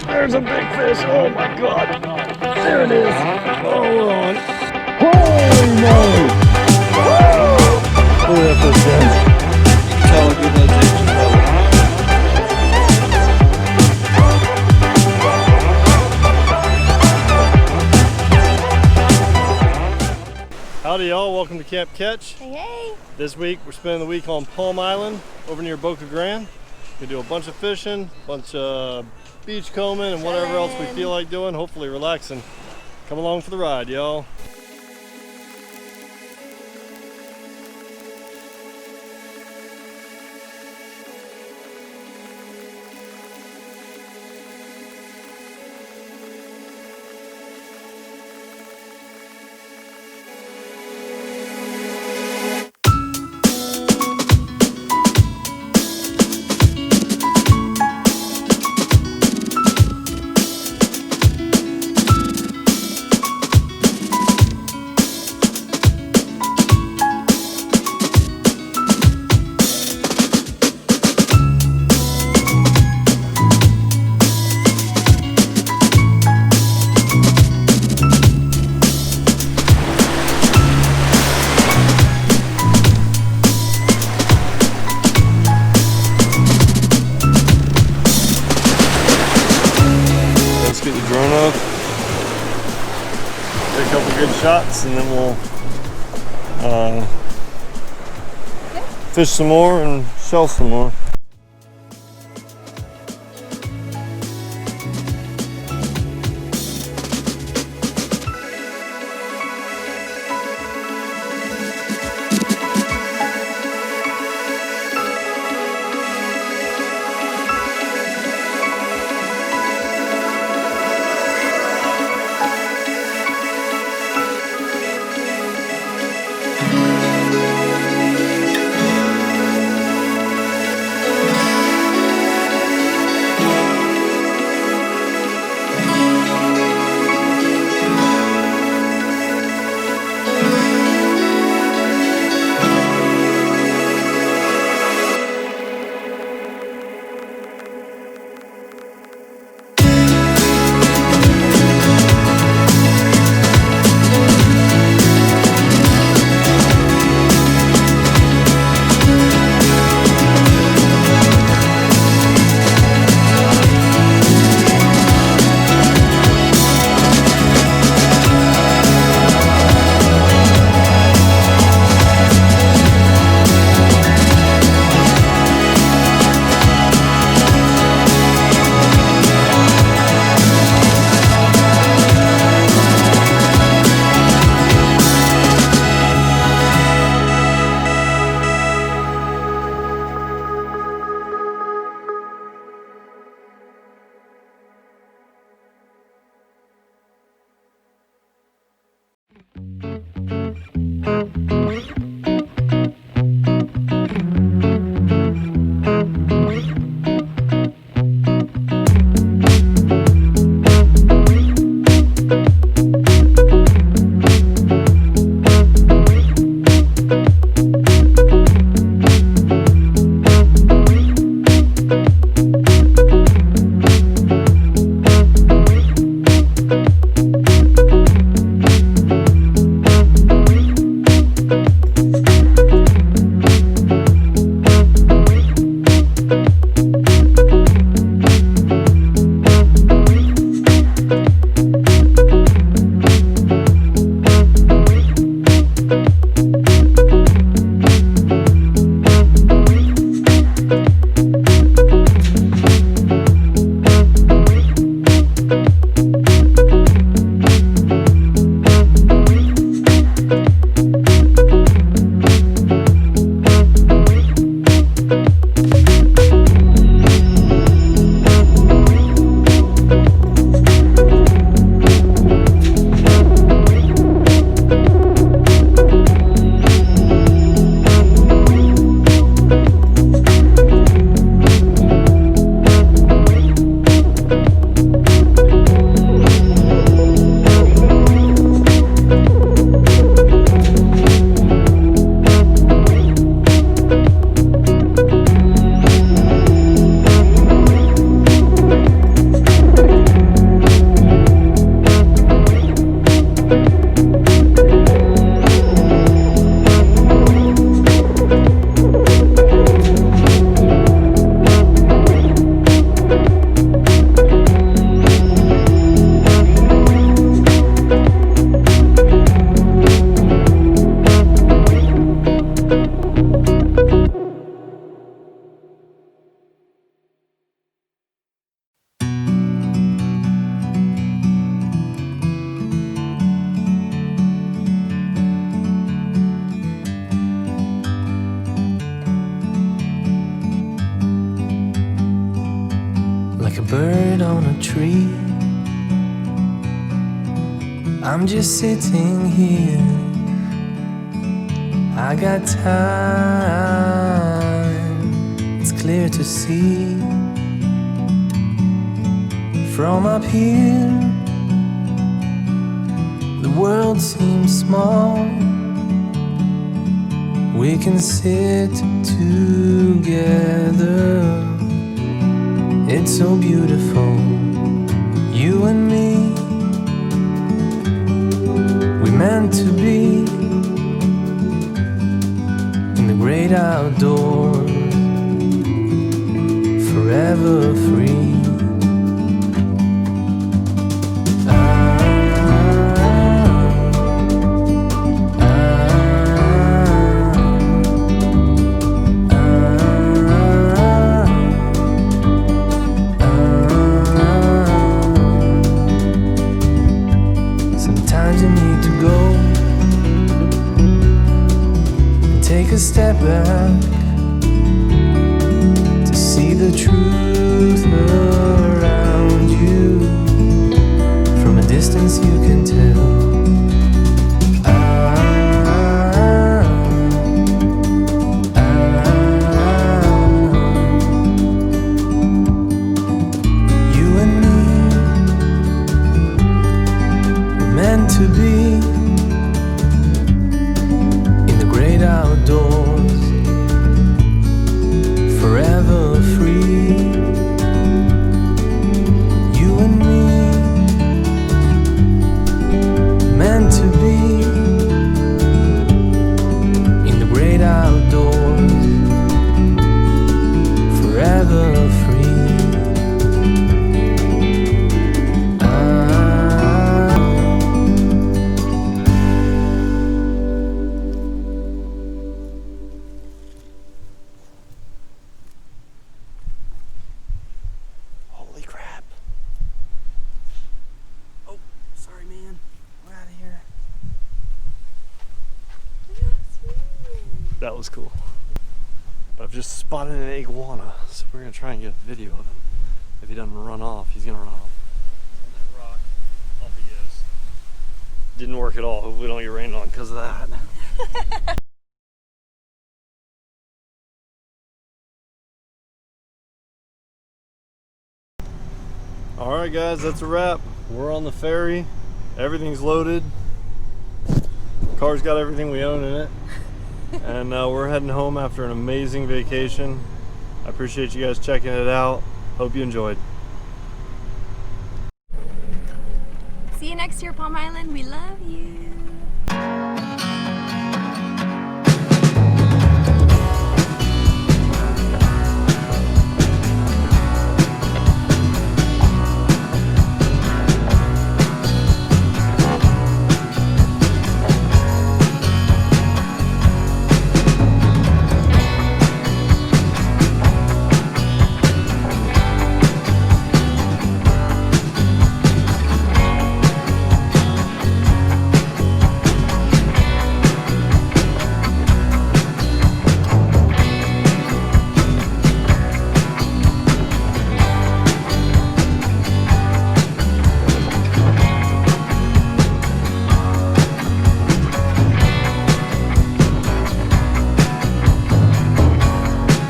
There's a big fish. Oh my god. There it is. Hold on. Holy moly. Woo! Look at that fish, guys. You can tell a good location though. Howdy y'all, welcome to Camp Catch. Hey, hey. This week we're spending the week on Palm Island over near Boca Grande. We do a bunch of fishing, bunch of beach combing and whatever else we feel like doing, hopefully relaxing. Come along for the ride, y'all. Let's get the drone up, take a couple good shots, and then we'll fish some more and shell some more. tree. I'm just sitting here. I got time, it's clear to see. From up here, the world seems small. We can sit together. It's so beautiful, you and me. We meant to be in the great outdoors, forever free. Sometimes you need to go and take a step back to see the truth around you. From a distance you can tell. You and me were meant to be in the great outdoors, forever free. You and me, meant to be in the great outdoors, forever free. Holy crap. Oh, sorry, man. We're out of here. That was cool. But I've just spotted an iguana, so we're gonna try and get a video of him. If he doesn't run off, he's gonna run off. On that rock, off he goes. Didn't work at all. Hopefully we don't get rained on because of that. Alright guys, that's a wrap. We're on the ferry. Everything's loaded. Car's got everything we own in it. And we're heading home after an amazing vacation. I appreciate you guys checking it out. Hope you enjoyed. See you next year, Palm Island. We love you.